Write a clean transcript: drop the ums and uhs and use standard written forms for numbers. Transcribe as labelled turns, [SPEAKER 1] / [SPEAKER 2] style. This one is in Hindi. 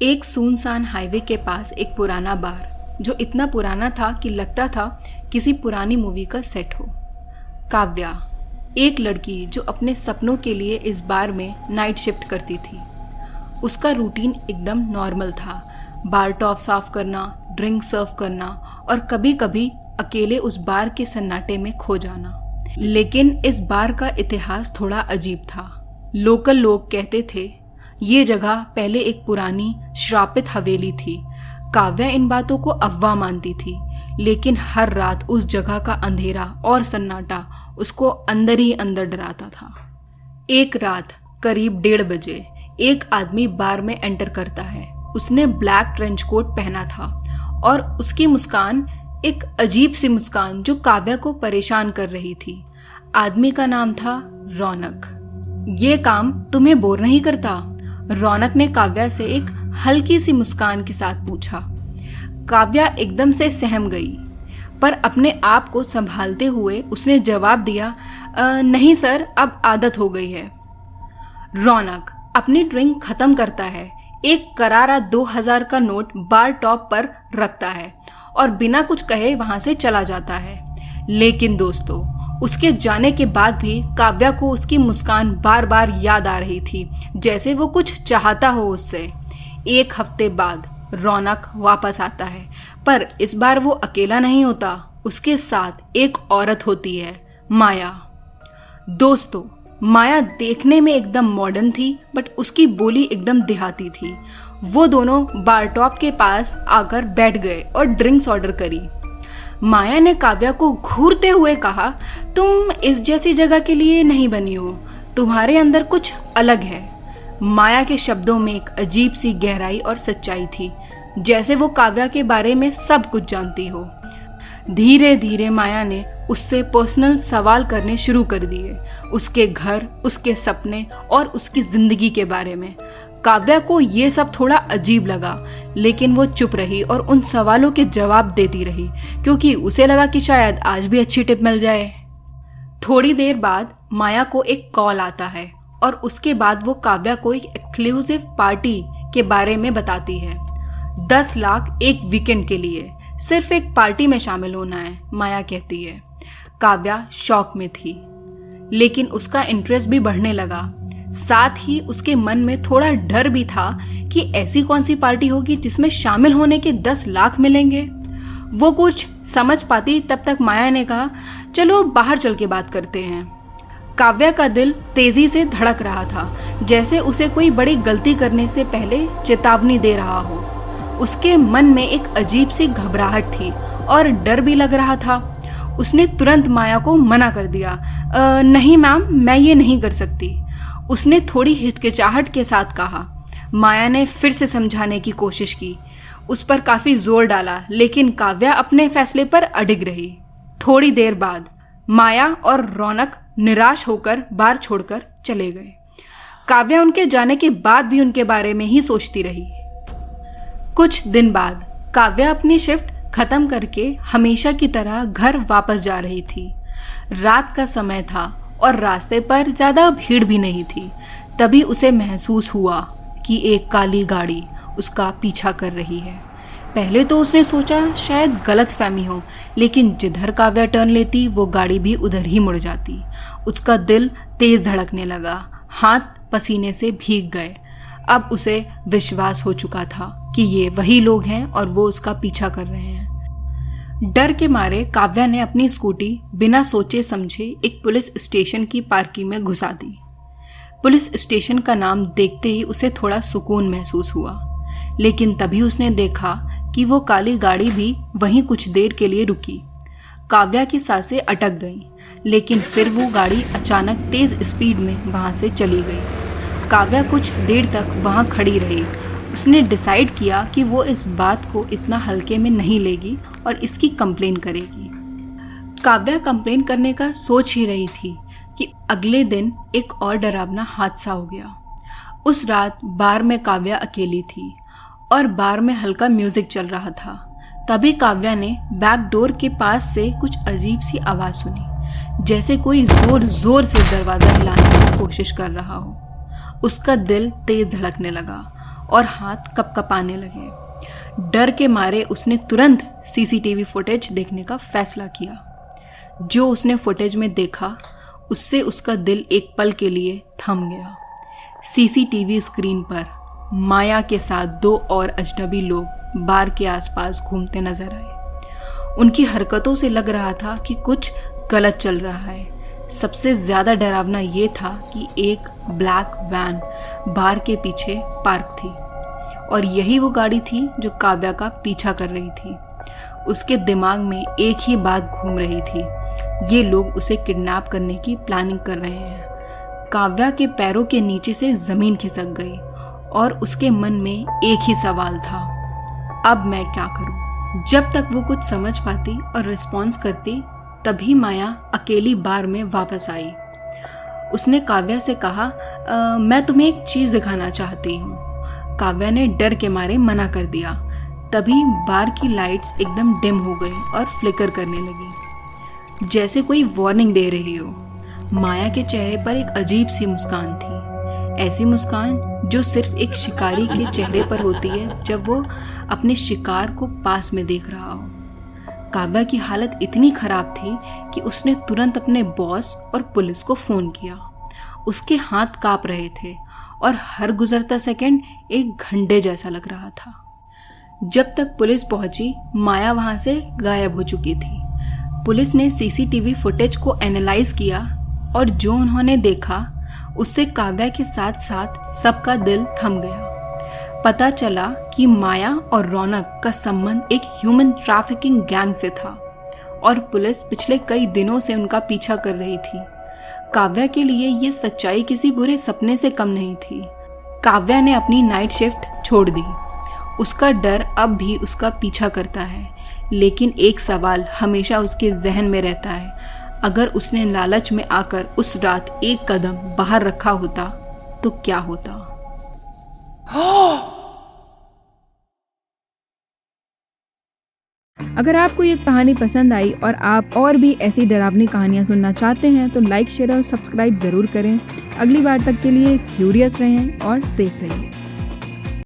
[SPEAKER 1] एक सुनसान हाईवे के पास एक पुराना बार, जो इतना पुराना था कि लगता था किसी पुरानी मूवी का सेट हो। काव्या, एक लड़की जो अपने सपनों के लिए इस बार में नाइट शिफ्ट करती थी। उसका रूटीन एकदम नॉर्मल था, बार टॉप साफ करना, ड्रिंक सर्व करना और कभी कभी अकेले उस बार के सन्नाटे में खो जाना। लेकिन इस बार का इतिहास थोड़ा अजीब था। लोकल लोग कहते थे ये जगह पहले एक पुरानी श्रापित हवेली थी। काव्या इन बातों को अफवाह मानती थी, लेकिन हर रात उस जगह का अंधेरा और सन्नाटा उसको अंदर ही अंदर डराता था। एक रात करीब 1:30 बजे एक आदमी बार में एंटर करता है। उसने ब्लैक ट्रेंच कोट पहना था और उसकी मुस्कान एक अजीब सी मुस्कान जो काव्या को परेशान कर रही थी। आदमी का नाम था रौनक। ये काम तुम्हें बोर नहीं करता? रौनक ने काव्या से एक हल्की सी मुस्कान के साथ पूछा। काव्या एकदम से सहम गई, पर अपने आप को संभालते हुए उसने जवाब दिया, नहीं सर, अब आदत हो गई है। रौनक अपनी ड्रिंक खत्म करता है, एक करारा 2000 का नोट बार टॉप पर रखता है और बिना कुछ कहे वहां से चला जाता है। लेकिन दोस्तों, उसके जाने के बाद भी काव्या को उसकी मुस्कान बार बार याद आ रही थी, जैसे वो कुछ चाहता हो उससे। 1 हफ्ते बाद रौनक वापस आता है, पर इस बार वो अकेला नहीं होता। उसके साथ एक औरत होती है, माया। दोस्तों, माया देखने में एकदम मॉडर्न थी, बट उसकी बोली एकदम देहाती थी। वो दोनों बार टॉप के पास आकर बैठ गए और ड्रिंक्स ऑर्डर करी। माया ने काव्या को घूरते हुए कहा, तुम इस जैसी जगह के लिए नहीं बनी हो, तुम्हारे अंदर कुछ अलग है। माया के शब्दों में एक अजीब सी गहराई और सच्चाई थी, जैसे वो काव्या के बारे में सब कुछ जानती हो। धीरे धीरे माया ने उससे पर्सनल सवाल करने शुरू कर दिए, उसके घर, उसके सपने और उसकी जिंदगी के बारे में। काव्या को ये सब थोड़ा अजीब लगा, लेकिन वो चुप रही और उन सवालों के जवाब देती रही, क्योंकि उसे लगा कि शायद आज भी अच्छी टिप मिल जाए। थोड़ी देर बाद माया को एक कॉल आता है और उसके बाद वो काव्या को एक एक्सक्लूसिव पार्टी के बारे में बताती है। 10 लाख एक वीकेंड के लिए, सिर्फ एक पार्टी में शामिल होना है, माया कहती है। काव्या शॉक में थी, लेकिन उसका इंटरेस्ट भी बढ़ने लगा। साथ ही उसके मन में थोड़ा डर भी था कि ऐसी कौन सी पार्टी होगी जिसमें शामिल होने के 10 लाख मिलेंगे। वो कुछ समझ पाती तब तक माया ने कहा, चलो बाहर चल के बात करते हैं। काव्या का दिल तेजी से धड़क रहा था, जैसे उसे कोई बड़ी गलती करने से पहले चेतावनी दे रहा हो। उसके मन में एक अजीब सी घबराहट थी और डर भी लग रहा था। उसने तुरंत माया को मना कर दिया, नहीं मैम, मैं ये नहीं कर सकती। उसने थोड़ी हिचकिचाहट के साथ कहा। माया ने फिर से समझाने की कोशिश की, उस पर काफी जोर डाला, लेकिन काव्या अपने फैसले पर अडिग रही। थोड़ी देर बाद माया और रौनक निराश होकर बार छोड़कर चले गए। काव्या उनके जाने के बाद भी उनके बारे में ही सोचती रही। कुछ दिन बाद काव्या अपनी शिफ्ट खत्म करके हमेशा की तरह घर वापस जा रही थी। रात का समय था और रास्ते पर ज्यादा भीड़ भी नहीं थी। तभी उसे महसूस हुआ कि एक काली गाड़ी उसका पीछा कर रही है। पहले तो उसने सोचा शायद गलतफहमी हो, लेकिन जिधर काव्या टर्न लेती वो गाड़ी भी उधर ही मुड़ जाती। उसका दिल तेज धड़कने लगा, हाथ पसीने से भीग गए। अब उसे विश्वास हो चुका था कि ये वही लोग हैं और वो उसका पीछा कर रहे हैं। डर के मारे काव्या ने अपनी स्कूटी बिना सोचे समझे एक पुलिस स्टेशन की पार्किंग में घुसा दी। पुलिस स्टेशन का नाम देखते ही उसे थोड़ा सुकून महसूस हुआ, लेकिन तभी उसने देखा कि वो काली गाड़ी भी वहीं कुछ देर के लिए रुकी। काव्या की सांसें अटक गईं, लेकिन फिर वो गाड़ी अचानक तेज स्पीड में वहां से चली गई। काव्या कुछ देर तक वहां खड़ी रही। उसने डिसाइड किया कि वो इस बात को इतना हल्के में नहीं लेगी और इसकी कंप्लेन करेगी। काव्या कंप्लेन करने का सोच ही रही थी कि अगले दिन एक और डरावना हादसा हो गया। उस रात बार में काव्या अकेली थी और बार में हल्का म्यूजिक चल रहा था। तभी काव्या ने बैक डोर के पास से कुछ अजीब सी आवाज सुनी, जैसे कोई जोर जोर से दरवाजा हिलाने की कोशिश कर रहा हो। उसका दिल तेज धड़कने लगा और हाथ कपकपाने लगे। डर के मारे उसने तुरंत सीसीटीवी फुटेज देखने का फैसला किया। जो उसने फुटेज में देखा उससे उसका दिल एक पल के लिए थम गया। सीसीटीवी स्क्रीन पर माया के साथ 2 और अजनबी लोग बार के आसपास घूमते नजर आए। उनकी हरकतों से लग रहा था कि कुछ गलत चल रहा है। सबसे ज्यादा डरावना ये था कि एक ब्लैक वैन बार के पीछे पार्क थी और यही वो गाड़ी थी जो काव्या का पीछा कर रही थी। उसके दिमाग में एक ही बात घूम रही थी, ये लोग उसे किडनैप करने की प्लानिंग कर रहे हैं। काव्या के पैरों के नीचे से जमीन खिसक गई और उसके मन में एक ही सवाल था, अब मैं क्या करूं? जब तक वो कुछ समझ पाती और रिस्पॉन्स करती तभी माया अकेली बार में वापस आई। उसने काव्या से कहा, मैं तुम्हें एक चीज़ दिखाना चाहती हूँ। काव्या ने डर के मारे मना कर दिया। तभी बार की लाइट्स एकदम डिम हो गई और फ्लिकर करने लगी, जैसे कोई वार्निंग दे रही हो। माया के चेहरे पर एक अजीब सी मुस्कान थी, ऐसी मुस्कान जो सिर्फ एक शिकारी के चेहरे पर होती है जब वो अपने शिकार को पास में देख रहा हो। काव्या की हालत इतनी खराब थी कि उसने तुरंत अपने बॉस और पुलिस को फ़ोन किया। उसके हाथ कांप रहे थे और हर गुजरता सेकंड एक घंटे जैसा लग रहा था। जब तक पुलिस पहुंची, माया वहां से गायब हो चुकी थी। पुलिस ने सीसीटीवी फुटेज को एनालाइज किया और जो उन्होंने देखा उससे काव्या के साथ साथ सबका दिल थम गया। पता चला कि माया और रौनक का संबंध एक ह्यूमन ट्रैफिकिंग गैंग से था और पुलिस पिछले कई दिनों से उनका पीछा कर रही थी। काव्या के लिए ये सच्चाई किसी बुरे सपने से कम नहीं थी। काव्या ने अपनी नाइट शिफ्ट छोड़ दी। उसका डर अब भी उसका पीछा करता है, लेकिन एक सवाल हमेशा उसके जहन में रहता है, अगर उसने लालच में आकर उस रात एक कदम बाहर रखा होता तो क्या होता।
[SPEAKER 2] अगर आपको ये कहानी पसंद आई और आप और भी ऐसी डरावनी कहानियाँ सुनना चाहते हैं तो लाइक, शेयर और सब्सक्राइब ज़रूर करें। अगली बार तक के लिए क्यूरियस रहें और सेफ रहें।